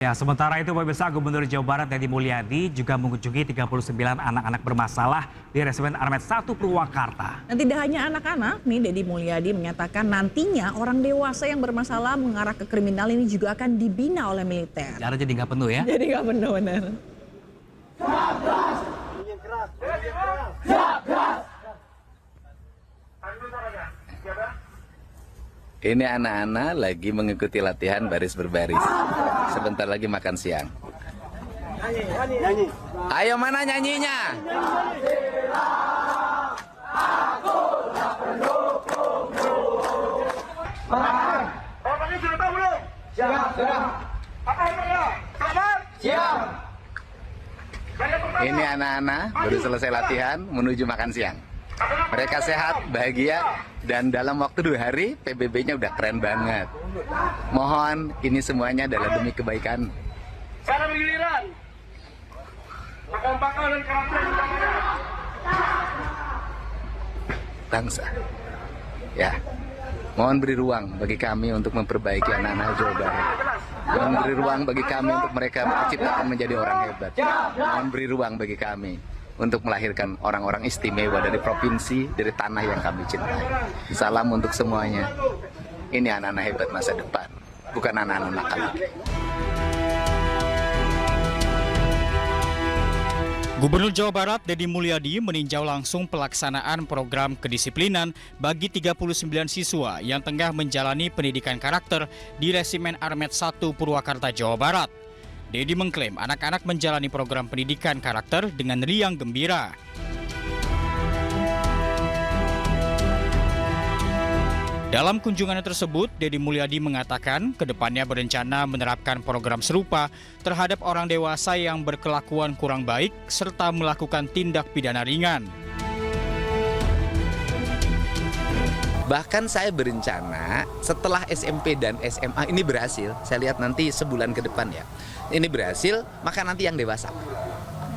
Ya, sementara itu pemirsa Gubernur Jawa Barat Deddy Mulyadi juga mengunjungi 39 anak-anak bermasalah di Resimen Armet 1 Purwakarta. Dan tidak hanya anak-anak, nih Deddy Mulyadi menyatakan nantinya orang dewasa yang bermasalah mengarah ke kriminal ini juga akan dibina oleh militer. Cara jadi nggak penuh ya? Jadi nggak benar-benar. Ini anak-anak lagi mengikuti latihan baris berbaris. Sebentar lagi makan siang. Ayo mana nyanyinya? Orangnya sudah tahu belum? Siap. Apa orangnya? Selamat? Siap. Ini anak-anak baru selesai latihan menuju makan siang. Mereka sehat, bahagia, dan dalam waktu 2 hari PBB-nya udah keren banget. Mohon ini semuanya adalah demi kebaikan Cara bergiliran. Kekompakan dan karakter utamanya. bangsa. Ya, mohon beri ruang bagi kami untuk memperbaiki anak-anak Jawa Barat. Mohon beri ruang bagi kami untuk mereka menciptakan menjadi orang hebat. Mohon beri ruang bagi kami untuk melahirkan orang-orang istimewa dari provinsi, dari tanah yang kami cintai. Salam untuk semuanya. Ini anak-anak hebat masa depan, bukan anak-anak nakal lagi. Gubernur Jawa Barat Deddy Mulyadi meninjau langsung pelaksanaan program kedisiplinan bagi 39 siswa yang tengah menjalani pendidikan karakter di Resimen Armet 1 Purwakarta, Jawa Barat. Deddy mengklaim anak-anak menjalani program pendidikan karakter dengan riang gembira. Dalam kunjungannya tersebut, Deddy Mulyadi mengatakan kedepannya berencana menerapkan program serupa terhadap orang dewasa yang berkelakuan kurang baik serta melakukan tindak pidana ringan. Bahkan saya berencana setelah SMP dan SMA ini berhasil, saya lihat nanti sebulan ke depan ya, ini berhasil, maka nanti yang dewasa.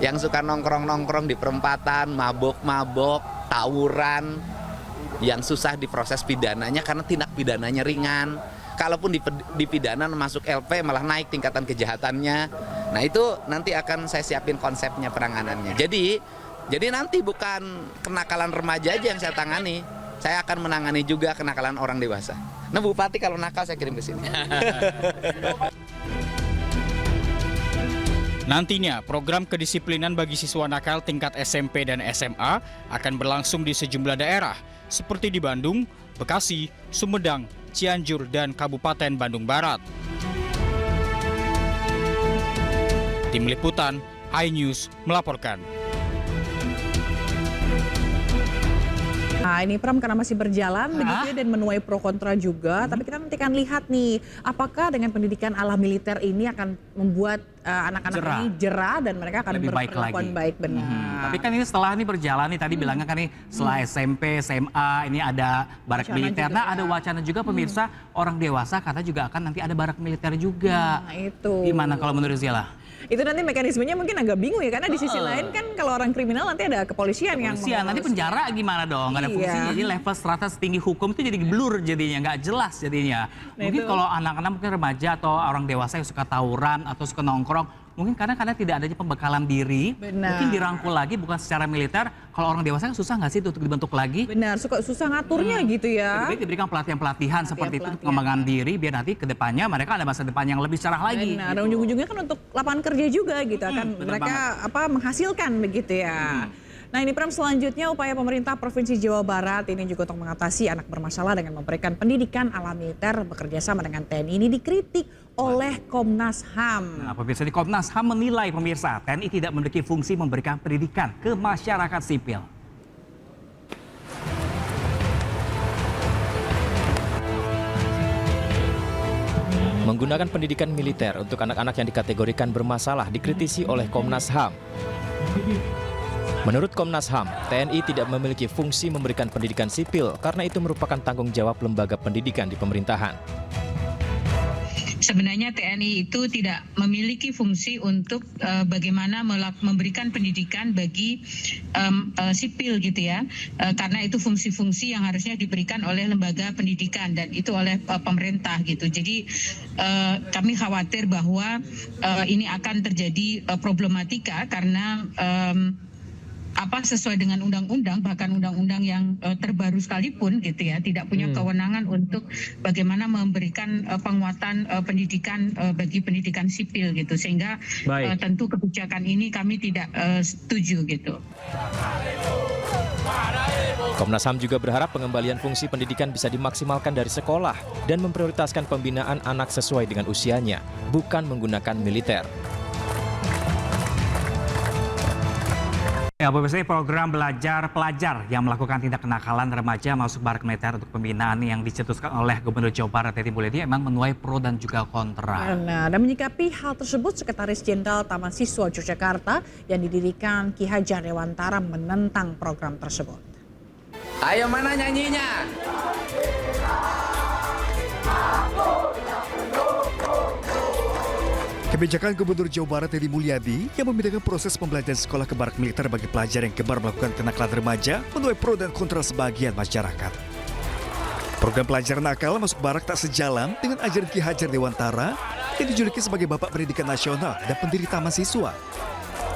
Yang suka nongkrong-nongkrong di perempatan, mabok-mabok, tawuran, yang susah diproses pidananya karena tindak pidananya ringan. Kalaupun dipidana masuk LP malah naik tingkatan kejahatannya. Nah itu nanti akan saya siapin konsepnya penanganannya. Jadi nanti bukan kenakalan remaja aja yang saya tangani. Saya akan menangani juga kenakalan orang dewasa. Nah Bupati kalau nakal saya kirim ke sini. Nantinya, program kedisiplinan bagi siswa nakal tingkat SMP dan SMA akan berlangsung di sejumlah daerah, seperti di Bandung, Bekasi, Sumedang, Cianjur, dan Kabupaten Bandung Barat. Tim Liputan, iNews melaporkan. Nah ini Pram karena masih berjalan begitu ya, dan menuai pro kontra juga. Tapi kita nanti akan lihat nih apakah dengan pendidikan ala militer ini akan membuat anak-anak ini jera dan mereka akan lebih baik lagi. Baik benar. Tapi kan ini setelah ini berjalan nih tadi bilangnya kan nih setelah SMP, SMA ini ada barak Wacana militer. juga Nah ya. ada wacana juga pemirsa orang dewasa kata juga akan nanti ada barak militer juga. Nah itu. Gimana kalau menurut Zila? Itu nanti mekanismenya mungkin agak bingung ya, karena di sisi lain kan kalau orang kriminal nanti ada kepolisian yang Nanti penjara gimana dong? Nggak ada fungsinya. Jadi level strata setinggi hukum itu jadi blur jadinya, nggak jelas jadinya. Nah, Mungkin itu. kalau anak-anak mungkin remaja atau orang dewasa yang suka tawuran atau suka nongkrong, mungkin karena tidak adanya pembekalan diri, Benar. mungkin dirangkul lagi bukan secara militer. Kalau orang dewasa kan susah nggak sih untuk dibentuk lagi? benar, susah ngaturnya gitu ya. Lebih baik diberikan pelatihan-pelatihan seperti itu untuk Pelatihan. pengembangan diri biar nanti ke depannya mereka ada masa depan yang lebih cerah lagi. Benar, dan gitu. ujung-ujungnya kan untuk lapangan kerja juga gitu, akan benar mereka menghasilkan begitu ya. Nah ini Pram, selanjutnya upaya pemerintah Provinsi Jawa Barat ini juga untuk mengatasi anak bermasalah dengan memberikan pendidikan ala militer bekerja sama dengan TNI ini dikritik oleh Komnas HAM. Nah, pemirsa di Komnas HAM menilai pemirsa TNI tidak memiliki fungsi memberikan pendidikan ke masyarakat sipil. Menggunakan pendidikan militer untuk anak-anak yang dikategorikan bermasalah dikritisi oleh Komnas HAM. Menurut Komnas HAM, TNI tidak memiliki fungsi memberikan pendidikan sipil karena itu merupakan tanggung jawab lembaga pendidikan di pemerintahan. sebenarnya TNI itu tidak memiliki fungsi untuk bagaimana memberikan pendidikan bagi sipil gitu ya, karena itu fungsi-fungsi yang harusnya diberikan oleh lembaga pendidikan dan itu oleh pemerintah gitu. Jadi kami khawatir bahwa ini akan terjadi problematika karena sesuai dengan undang-undang, bahkan undang-undang yang terbaru sekalipun gitu ya, tidak punya kewenangan untuk bagaimana memberikan penguatan pendidikan bagi pendidikan sipil gitu, sehingga tentu kebijakan ini kami tidak setuju gitu. Komnas HAM juga berharap pengembalian fungsi pendidikan bisa dimaksimalkan dari sekolah dan memprioritaskan pembinaan anak sesuai dengan usianya, bukan menggunakan militer. Ya, pemirsa, program belajar pelajar yang melakukan tindak kenakalan remaja masuk barak militer untuk pembinaan yang dicetuskan oleh Gubernur Jawa Barat Teti Mulyadi memang menuai pro dan juga kontra. Nah, dan menyikapi hal tersebut, Sekretaris Jenderal Taman Siswa Yogyakarta yang didirikan Ki Hajar Dewantara menentang program tersebut. Ayo, mana nyanyinya? Kebijakan Gubernur Jawa Barat Teti Mulyadi yang memindahkan proses pembelajaran sekolah ke barak militer bagi pelajar yang gemar melakukan kenakalan remaja menuai pro dan kontra sebagian masyarakat. Program pelajaran nakal masuk barak tak sejalan dengan ajaran Ki Hajar Dewantara yang dijuluki sebagai Bapak Pendidikan Nasional dan pendiri Taman Siswa.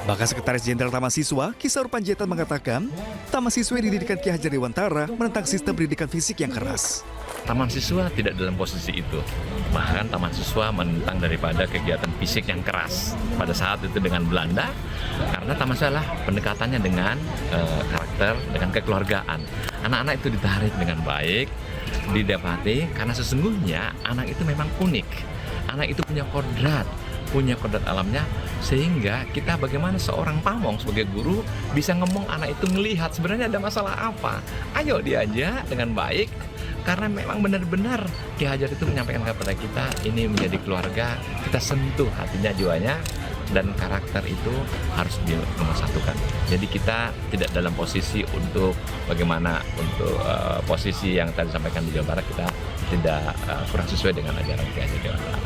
Bahkan Sekretaris Jenderal Taman Siswa, Ki Saur Panjaitan mengatakan, Taman Siswa yang didirikan Ki Hajar Dewantara menentang sistem pendidikan fisik yang keras. Taman Siswa tidak dalam posisi itu. Bahkan Taman Siswa menentang daripada kegiatan fisik yang keras pada saat itu dengan Belanda, karena Taman Siswa lah pendekatannya dengan karakter, dengan kekeluargaan. Anak-anak itu ditarik dengan baik, didapati karena sesungguhnya anak itu memang unik. Anak itu punya kodrat alamnya, sehingga kita bagaimana seorang pamong sebagai guru bisa ngomong anak itu melihat sebenarnya ada masalah apa. Ayo diajak dengan baik, karena memang benar-benar Ki Hajar itu menyampaikan kepada kita ini menjadi keluarga, kita sentuh hatinya, jiwanya, dan karakter itu harus dipersatukan. Jadi kita tidak dalam posisi untuk bagaimana untuk posisi yang tadi disampaikan di Jawa Barat, kita tidak kurang sesuai dengan ajaran Ki Hajar Dewantara.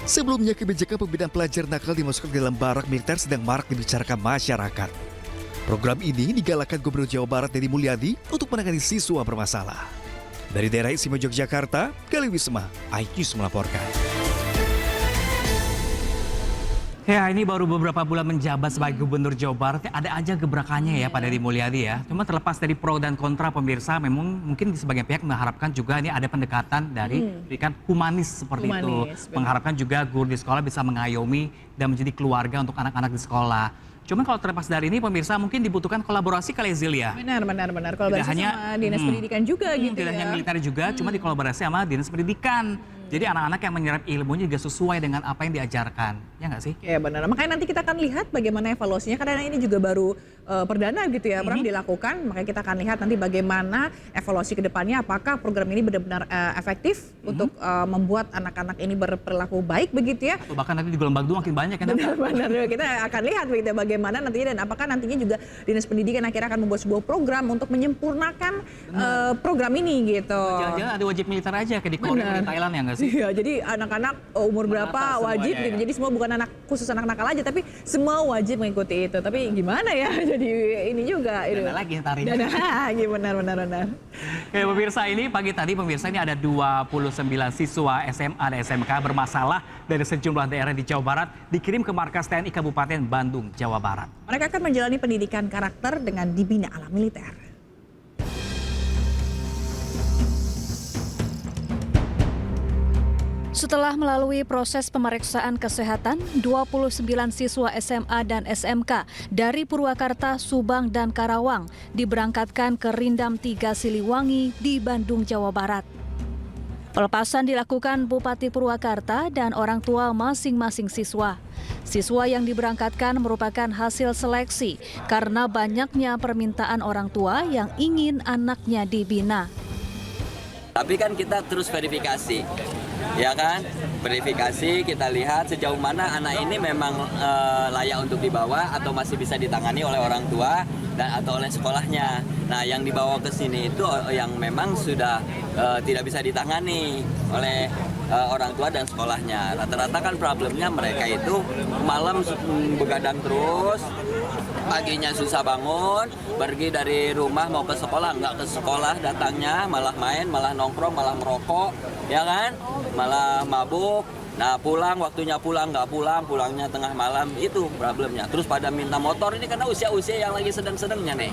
Sebelumnya, kebijakan pembinaan pelajar nakal dimasukkan ke dalam barak militer sedang marak dibicarakan masyarakat. Program ini digalakkan Gubernur Jawa Barat Teti Mulyadi untuk menangani siswa bermasalah. Dari daerah istimewa Yogyakarta, Gali Wisma, iNews melaporkan. Ya, ini baru beberapa bulan menjabat sebagai Gubernur Jawa Barat, ada aja gebrakannya ya Pak Teti Mulyadi ya. Cuma terlepas dari pro dan kontra, pemirsa, memang mungkin di sebagian pihak mengharapkan juga ini ada pendekatan dari pendidikan humanis seperti itu. Mengharapkan juga guru di sekolah bisa mengayomi dan menjadi keluarga untuk anak-anak di sekolah. Cuman kalau terlepas dari ini, pemirsa, mungkin dibutuhkan kolaborasi kali ya, Zil ya. Benar. Kolaborasi sama Dinas Pendidikan juga gitu tidak ya. hanya militer juga, cuma dikolaborasi sama Dinas Pendidikan. Jadi anak-anak yang menyerap ilmunya juga sesuai dengan apa yang diajarkan. Ya nggak sih? Ya benar. Makanya nanti kita akan lihat bagaimana evaluasinya. Karena ini juga baru perdana gitu ya, Pram, dilakukan. Makanya kita akan lihat nanti bagaimana evaluasi ke depannya. Apakah program ini benar-benar efektif untuk membuat anak-anak ini berperilaku baik begitu ya. Atau bahkan nanti di gelombang 2 makin banyak kan? Benar. Kita akan lihat begitu bagaimana nantinya dan apakah nantinya juga Dinas Pendidikan akhirnya akan membuat sebuah program untuk menyempurnakan program ini gitu. Jangan-jangan ada wajib militer aja kayak di Korea, di Thailand ya nggak sih? Iya, jadi anak-anak umur berapa wajib gitu. Jadi semua bukan khusus anak nakal aja, tapi semua wajib mengikuti itu. Tapi gimana ya? Jadi ini juga. Dana lagi tarik. Dana lagi, benar. Oke, pemirsa, ini pagi tadi pemirsa ini ada 29 siswa SMA dan SMK bermasalah dari sejumlah daerah di Jawa Barat dikirim ke markas TNI Kabupaten Bandung, Jawa Barat. Mereka akan menjalani pendidikan karakter dengan dibina ala militer. Setelah melalui proses pemeriksaan kesehatan, 29 siswa SMA dan SMK dari Purwakarta, Subang, dan Karawang diberangkatkan ke Rindam 3 Siliwangi di Bandung, Jawa Barat. Pelepasan dilakukan Bupati Purwakarta dan orang tua masing-masing siswa. Siswa yang diberangkatkan merupakan hasil seleksi karena banyaknya permintaan orang tua yang ingin anaknya dibina. Tapi kan kita terus verifikasi, ya kan? Verifikasi, kita lihat sejauh mana anak ini memang layak untuk dibawa atau masih bisa ditangani oleh orang tua dan atau oleh sekolahnya. Nah, yang dibawa ke sini itu yang memang sudah tidak bisa ditangani oleh orang tua dan sekolahnya. Rata-rata kan problemnya mereka itu malam begadang terus, paginya susah bangun, pergi dari rumah mau ke sekolah, nggak ke sekolah datangnya, malah main, malah nongkrong, malah merokok, ya kan, malah mabuk. Nah pulang, waktunya pulang, nggak pulang, pulangnya tengah malam, itu problemnya. Terus pada minta motor ini karena usia-usia yang lagi sedang-sedangnya nih.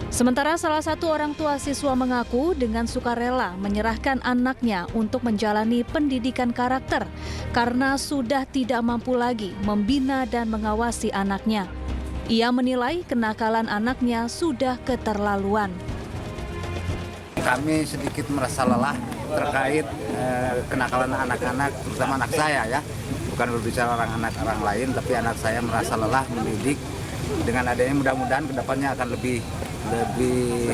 Sementara salah satu orang tua siswa mengaku dengan sukarela menyerahkan anaknya untuk menjalani pendidikan karakter karena sudah tidak mampu lagi membina dan mengawasi anaknya. Ia menilai kenakalan anaknya sudah keterlaluan. Kami sedikit merasa lelah terkait kenakalan anak-anak, terutama anak saya ya. Bukan berbicara orang lain, tapi anak saya merasa lelah mendidik. Dengan adanya mudah-mudahan kedepannya akan lebih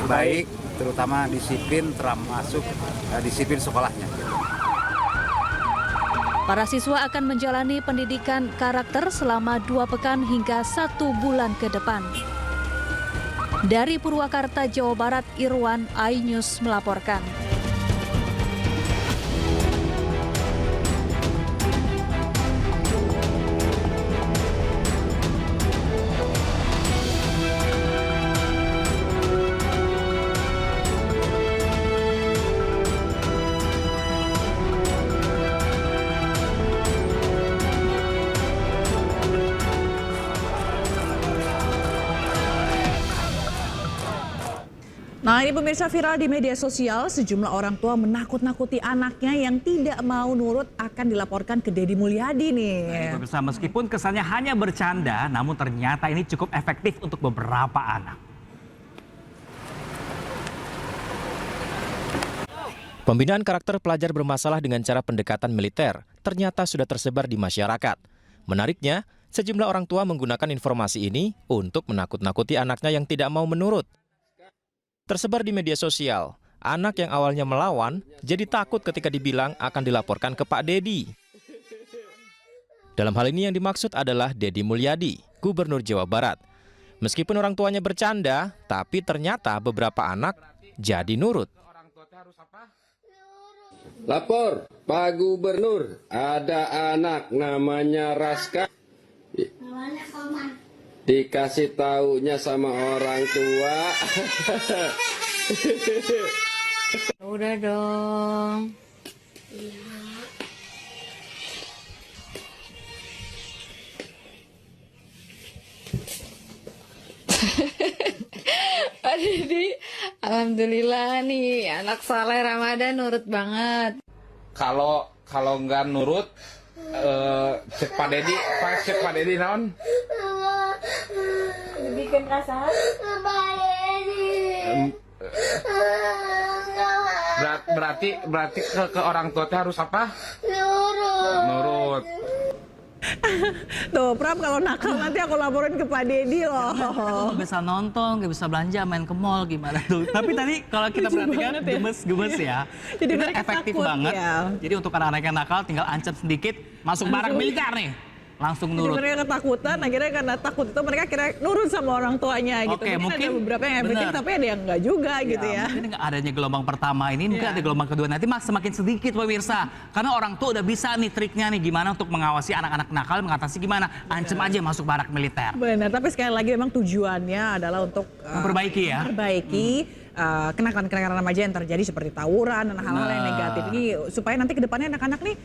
baik, terutama disiplin, termasuk disiplin sekolahnya. Para siswa akan menjalani pendidikan karakter selama 2 pekan hingga 1 bulan ke depan. Dari Purwakarta, Jawa Barat, Irwan, iNews melaporkan. Nah ini pemirsa, viral di media sosial, sejumlah orang tua menakut-nakuti anaknya yang tidak mau nurut akan dilaporkan ke Deddy Mulyadi nih. Nah, pemirsa, meskipun kesannya hanya bercanda, namun ternyata ini cukup efektif untuk beberapa anak. Pembinaan karakter pelajar bermasalah dengan cara pendekatan militer ternyata sudah tersebar di masyarakat. Menariknya, sejumlah orang tua menggunakan informasi ini untuk menakut-nakuti anaknya yang tidak mau menurut. Tersebar di media sosial, anak yang awalnya melawan jadi takut ketika dibilang akan dilaporkan ke Pak Deddy. Dalam hal ini yang dimaksud adalah Deddy Mulyadi, Gubernur Jawa Barat. Meskipun orang tuanya bercanda, tapi ternyata beberapa anak jadi nurut. Lapor, Pak Gubernur, ada anak namanya Raska. Dikasih taunya sama orang tua. Udah dong. Pak Deddy, alhamdulillah nih anak Saleh Ramadan nurut banget. Kalau nggak nurut, cek Pak Deddy naon? Bikin kasar. Berarti ke orang tua harus apa? Nurut. Tuh, Pram kalau nakal nanti aku laporin ke Pak Deddy loh. Nggak bisa nonton, nggak bisa belanja, main ke mall gimana tuh. Tapi tadi kalau kita perhatikan gemes ya. Jadi itu mereka efektif takut, banget. ya. Jadi untuk anak-anak yang nakal tinggal ancam sedikit, masuk barak militer nih. Langsung nurut. Jadi mereka ketakutan, akhirnya karena takut itu mereka kira nurut sama orang tuanya gitu. Oke, mungkin ada beberapa yang efektif, bener. tapi ada yang enggak juga gitu ya. Mungkin nggak adanya gelombang pertama ini, mungkin ada gelombang kedua nanti semakin sedikit pemirsa. Karena orang tua udah bisa nih triknya nih gimana untuk mengawasi anak-anak nakal, mengatasi gimana. Ancam aja masuk barak militer. Benar, tapi sekali lagi memang tujuannya adalah untuk memperbaiki ya. Kenakalan-kenakalan remaja yang terjadi seperti tawuran dan hal-hal yang negatif ini supaya nanti kedepannya anak-anak nih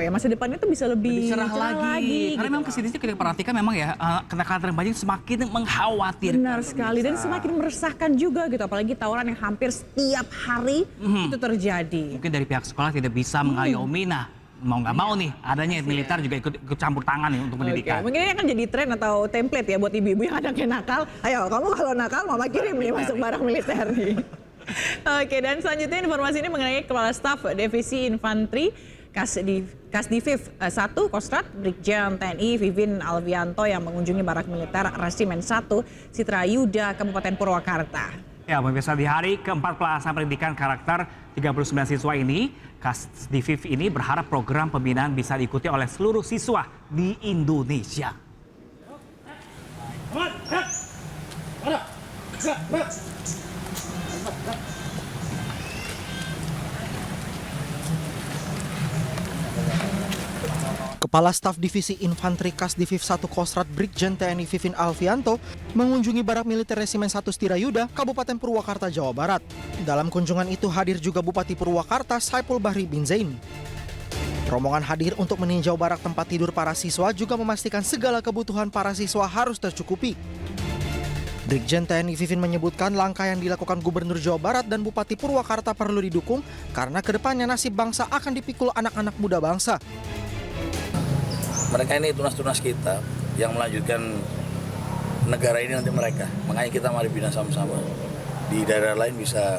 masa depannya itu bisa lebih cerah lagi. Karena memang kesini kita perhatikan memang ya kenakalan remaja semakin mengkhawatirkan. Benar sekali dan semakin meresahkan juga gitu, apalagi tawuran yang hampir setiap hari itu terjadi. Mungkin dari pihak sekolah tidak bisa mengayomi, mau nggak mau nih adanya militer juga ikut campur tangan nih untuk pendidikan. Mungkin ini akan jadi tren atau template ya buat ibu-ibu yang anaknya nakal. Ayo kamu kalau nakal mama kirim nih masuk barak militer nih. Oke, dan selanjutnya informasi ini mengenai Kepala Staf Divisi Infanteri Kasdivif 1 Kostrat Brigjen TNI Vivin Alvianto yang mengunjungi barak militer Resimen 1 Citrayuda Kabupaten Purwakarta. Ya, pemirsa, di hari keempat pelaksanaan pendidikan karakter 39 siswa ini, Kasdivif ini berharap program pembinaan bisa diikuti oleh seluruh siswa di Indonesia. Kepala Staf Divisi Infanteri Kasdiviv 1 Kostrat Brigjen TNI Vivin Alfianto mengunjungi Barak Militer Resimen 1 Stirayuda, Kabupaten Purwakarta, Jawa Barat. Dalam kunjungan itu hadir juga Bupati Purwakarta Saipul Bahri bin Zain. Rombongan hadir untuk meninjau barak tempat tidur para siswa juga memastikan segala kebutuhan para siswa harus tercukupi. Brigjen TNI Vivin menyebutkan langkah yang dilakukan Gubernur Jawa Barat dan Bupati Purwakarta perlu didukung karena kedepannya nasib bangsa akan dipikul anak-anak muda bangsa. Mereka ini tunas-tunas kita yang melanjutkan negara ini nanti mereka. Makanya kita mari bina sama-sama. Di daerah lain bisa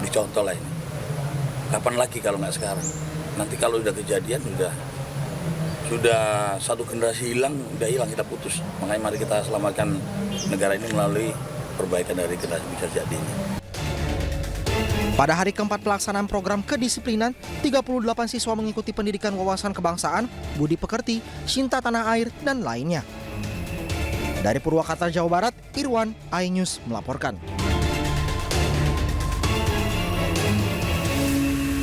dicontoh lah ini. Kapan lagi kalau nggak sekarang? Nanti kalau udah kejadian sudah satu generasi hilang, udah hilang, kita putus. Makanya mari kita selamatkan negara ini melalui perbaikan dari generasi bisa jadi ini. Pada hari keempat pelaksanaan program kedisiplinan, 38 siswa mengikuti pendidikan wawasan kebangsaan, budi pekerti, cinta tanah air, dan lainnya. Dari Purwakarta, Jawa Barat, Irwan, iNews melaporkan.